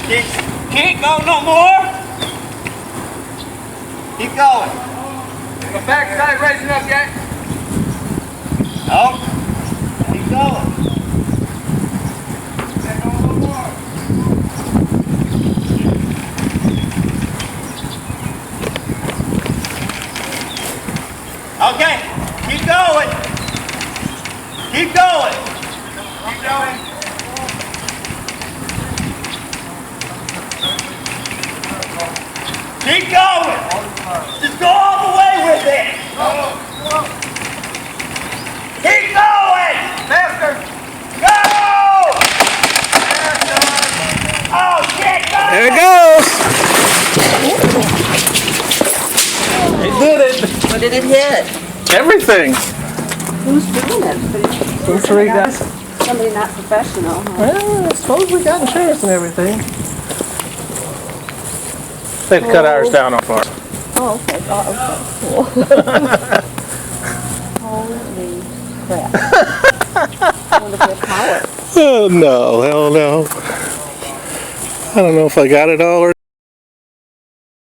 Can't go no more. Keep going. The backside raising up yet? No. Keep going. Okay, keep going. Keep going. Keep going. Keep going. Just go all the way with it. Keep going. Faster. Go. Oh shit, go. There it goes. He did it. What did it hit? Everything. Who's doing it? Those three guys. Somebody not professional. Huh? Well, I suppose we got insurance and everything. They've cut ours down on far. Oh, okay. Oh, okay. Cool. Holy crap. I wonder if we have power. Oh, no, hell no. I don't know if I got it all or